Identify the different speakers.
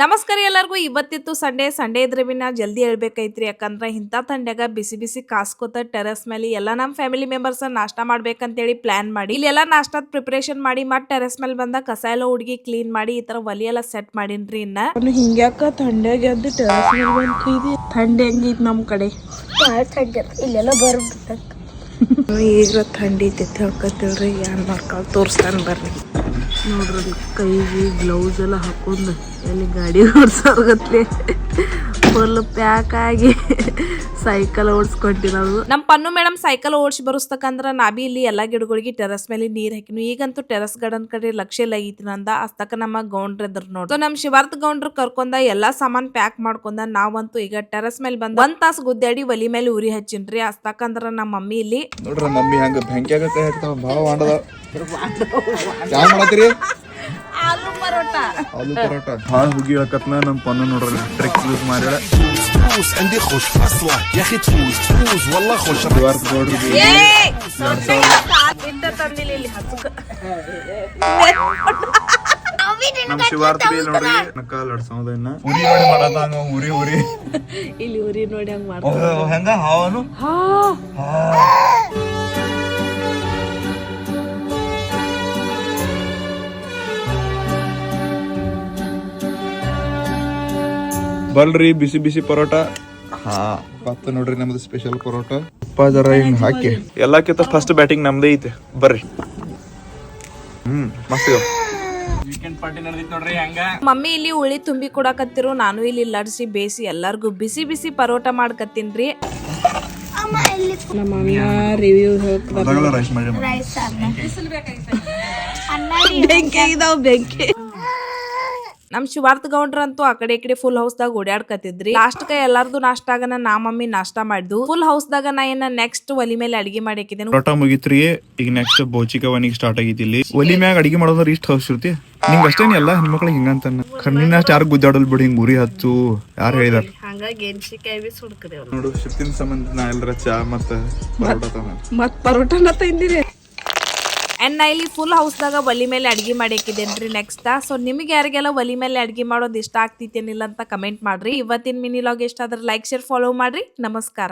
Speaker 1: ನಮಸ್ಕಾರ ಎಲ್ಲರಿಗೂ. ಇವತ್ತಿತ್ತು ಸಂಡೇ ಇದ್ರೆ ಬಿನ್ನ ಜಲ್ದಿ ಹೇಳ್ಬೇಕೈತ್ರಿ. ಯಾಕಂದ್ರೆ ಇಂಥ ತಂಡ್ಯಾಗ ಬಿಸಿ ಬಿಸಿ ಕಾಸ್ಕೋತ ಟೆರಸ್ ಮೇಲೆ ಎಲ್ಲ ನಮ್ಮ ಫ್ಯಾಮಿಲಿ ಮೆಂಬರ್ಸ್ ನಾಷ್ಟಾ ಮಾಡ್ಬೇಕಂತೇಳಿ ಪ್ಲಾನ್ ಮಾಡಿ ಇಲ್ಲೆಲ್ಲ ನಾಷ್ಟಾದ ಪ್ರಿಪರೇಷನ್ ಮಾಡಿ ಮತ್ತೆ ಟೆರಸ್ ಮೇಲೆ ಬಂದ ಕಸ ಎಲ್ಲ ಹುಡುಗಿ ಕ್ಲೀನ್ ಮಾಡಿ ಈ ತರ ಒಲಿ ಎಲ್ಲ ಸೆಟ್ ಮಾಡಿನ್ರಿ. ಇನ್ನ ಹಿಂಗ್ಯಾಕ ತಂಡ್ಯಾಗ ಎದ್ದು ಟೆರಸ್ ಮೇಲೆ ಬಂದು ಥಂಡಿ ಹೆಂಗೈತಿ ನಮ್ ಕಡೆ
Speaker 2: ಇಲ್ಲೆಲ್ಲ ಬರ್ಬಿಟ್ಟ
Speaker 1: ಈಗ ಥಂಡಿ ಐತಿ ಹೇಳ್ಕೊತೇಳ್ರಿ. ಏನ್ ಮಾಡ್ಕೊಳ್ ತೋರಿಸ್ತಾನೆ ಬರ್ರಿ. ನೋಡ್ರಿ ಕೈಗೆ ಗ್ಲೌಸ್ ಎಲ್ಲ ಹಾಕೊಂಡು ಎಲ್ಲಿ ಗಾಡಿ ಓಡಿಸೋರ್ಗತ್ಲೆ ಫುಲ್ ಪ್ಯಾಕ್ ಆಗಿ ಸೈಕಲ್ ಓಡಿಸ್ಕೊಂಡಿರೋದು. ನಮ್ಮ ಪನ್ನು ಮೇಡಮ್ ಸೈಕಲ್ ಓಡಿಸಿ ಬರುಸ್ತಕಂದ್ರ ನಾಬಿ ಇಲ್ಲಿ ಎಲ್ಲಾ ಗಿಡಗಳಿಗೆ ಟೆರಸ್ ಮೇಲೆ ನೀರ್ ಹಾಕಿನು. ಈಗಂತೂ ಟೆರಸ್ ಗಾರ್ಡನ್ ಕಡೆ ಲಕ್ಷ್ಯ ಇಲ್ಲ ಐತಿನಂದ ಅಸ್ತಕ ನಮ್ಮ ಗೌಂಡ್ರ ಇದ್ರ ನೋಡ್. ನಮ್ ಶಿವಾರ್ಥ ಗೌಂಡ್ರ ಕರ್ಕೊಂಡ ಎಲ್ಲಾ ಸಾಮಾನ್ ಪ್ಯಾಕ್ ಮಾಡ್ಕೊಂಡ ನಾವಂತೂ ಈಗ ಟೆರಸ್ ಮೇಲೆ ಬಂದ 1 ತಾಸು ಗುದ್ದಾಡಿ ಒಲಿ ಮೇಲೆ ಉರಿ ಹಚ್ಚಿನ್ರಿ. ಅಸ್ತಕಂದ್ರ ನಮ್ಮ ಮಮ್ಮಿ ಇಲ್ಲಿ
Speaker 3: ನೋಡ್ರಿ ಮಮ್ಮಿ ಹಂಗ ಬೆಂಕಿಯಾಗ ಕೈ ಹಾಕ್ತಾವ ಭಾಳ ವಾಂಡದ. ಯಾವ ಮಾಡತ್ತೀರಿ?
Speaker 1: ಆಲೂ ಪರೋಟ
Speaker 3: ಭಾಳ ಹುಗಿ ಹಾಕತ್ನ ನಮ್ಮ ಪನ್ನು ನೋಡ್ರಿ ಟ್ರಿಕ್ ಯೂಸ್ ಮಾಡ್ಯಾಳ.
Speaker 4: عندي خوش اصلا يا اخي تفوز والله خوش
Speaker 3: ಶಿವಾರ್ಥ ನೋಡ್ರಿ ನಮ್ ಶಿವಾರ್ಥ ಬಿ ನೋಡ್ರಿ ನಕ್ಕ ಲಡ್ಸೋದ ಇನ್ನ ಉರಿ ನೋಡಿ ಮಾಡತಾನ ಉರಿ
Speaker 1: ಇಲ್ಲಿ ಉರಿ ನೋಡಿ ಹಂಗ ಮಾಡ್ತಾರ.
Speaker 3: ಹೆಂಗ ಹಾವನು ಬಲ್ರಿ ಬಿಸಿ ಬಿಸಿ ಪರೋಟ. ಹಾ ಪತ್ತ ನೋಡ್ರಿ ನಮ್ದು ಸ್ಪೆಷಲ್ ಪರೋಟ. ಉಪ್ಪ ಜರ ಹಿಂಗ್ ಹಾಕಿ ಎಲ್ಲಕ್ಕಿಂತ ಫಸ್ಟ್ ಬ್ಯಾಟಿಂಗ್ ನಮ್ದೇ ಐತೆ ಬರ್ರಿ. ಮಸ್ತ್ ವೀಕೆಂಡ್ ಪಾರ್ಟಿ ನಡೆದಿತ್ತು ನೋಡ್ರಿ. ಹಂಗ
Speaker 1: ಮಮ್ಮಿ ಇಲ್ಲಿ ಉಳಿ ತುಂಬಿ ಕೊಡಕತ್ತಿರು. ನಾನು ಇಲ್ಲಿ ಲಡ್ಸಿ ಬೇಸಿ ಎಲ್ಲಾರ್ಗು ಬಿಸಿ ಬಿಸಿ ಪರೋಟ ಮಾಡ್ಕತ್ತೀನ್ರಿ. ನಮ್ಮ ಅಮ್ಮ ರಿವ್ಯೂ ಹೇಳ್ತಾರೆ.
Speaker 3: ರೈಸ್ ಮಾಡಿ
Speaker 1: ಬೆಂಕಿ ಇದಾವ್ ಬೆಂಕಿ. ನಮ್ ಶಿವಾರ್ಥ ಗೌಂಡ್ರ ಅಂತೂ ಆ ಕಡೆ ಈ ಕಡೆ ಫುಲ್ ಹೌಸ್ ದಾಗ ಓಡಾಡ್ಕತ್ತಿದ್ರಿ. ಲಾಸ್ಟ್ ಕ ಎಲ್ಲಾರ್ದು ನಾಷ್ಟಾಗನ ನಾ ಮಮ್ಮಿ ನಾಷ್ಟಾ ಮಾಡಿದ್ದು. ಫುಲ್ ಹೌಸ್ ದಾಗ ನಾ ಏನ ನೆಕ್ಸ್ಟ್ ಒಲಿ ಮೇಲೆ ಅಡಿಗೆ ಮಾಡಿ ಹಾಕಿದ್ದೇನೆ.
Speaker 3: ಪರೋಟ ಮುಗಿತ್ರಿ. ಈಗ ನೆಕ್ಸ್ಟ್ ಬೋಚಿಕವನಿಗೆ ಸ್ಟಾರ್ಟ್ ಆಗೈತಿ. ಇಲ್ಲಿ ಒಲಿ ಮ್ಯಾಗ ಅಡಿಗೆ ಮಾಡೋದ್ರ ಇಷ್ಟ ಹೌಸ್ ಇರ್ತಿ. ನಿಂಗ ಅಷ್ಟೇನಿ ಎಲ್ಲ ಹೆಣ್ಮಕ್ಳಿಗೆ ಹಿಂಗಂತಾನ ಕಣ್ಣಿನ ಅಷ್ಟು ಯಾರು ಗುದ್ದಾಡಲ್ ಬಿಡಿ. ಹಿಂಗ್ ಉರಿ ಹಚ್ಚು ಯಾರು ಹೇಳಿದಾರ
Speaker 1: ಹಂಗಾಗಿ ಎಣ್ಸಿಕಾಯಿ ಬಿ ಸುಡ್ಕದೇವ್
Speaker 3: ನೋಡು. ಶಿಫ್ಟಿನ ಸಂಬಂಧ ನಾ ಎಲ್ಲರ ಚಾ
Speaker 1: ಮತ್ ಪರೋಟನ ತಿಂದಿರಿ. ಅಂಡ್ ನಾ ಇಲ್ಲಿ ಫುಲ್ ಹೌಸ್ ದಾಗ ಒಲಿ ಮೇಲೆ ಅಡಿಗೆ ಮಾಡಿ ಹಾಕಿದ್ದೇನ್ರಿ ನೆಕ್ಸ್ಟ್. ಸೊ ನಿಮಗೆ ಯಾರಿಗೆಲ್ಲ ಒಲಿ ಮೇಲೆ ಅಡಿಗೆ ಮಾಡೋದು ಇಷ್ಟ ಆಗ್ತಿತ್ತೇನಿಲ್ಲ ಅಂತ ಕಮೆಂಟ್ ಮಾಡ್ರಿ. ಇವತ್ತಿನ ಮಿನಿ ಲಾಗ್ ಇಷ್ಟ ಆದ್ರೆ ಲೈಕ್ ಶೇರ್ ಫಾಲೋ ಮಾಡ್ರಿ. ನಮಸ್ಕಾರ.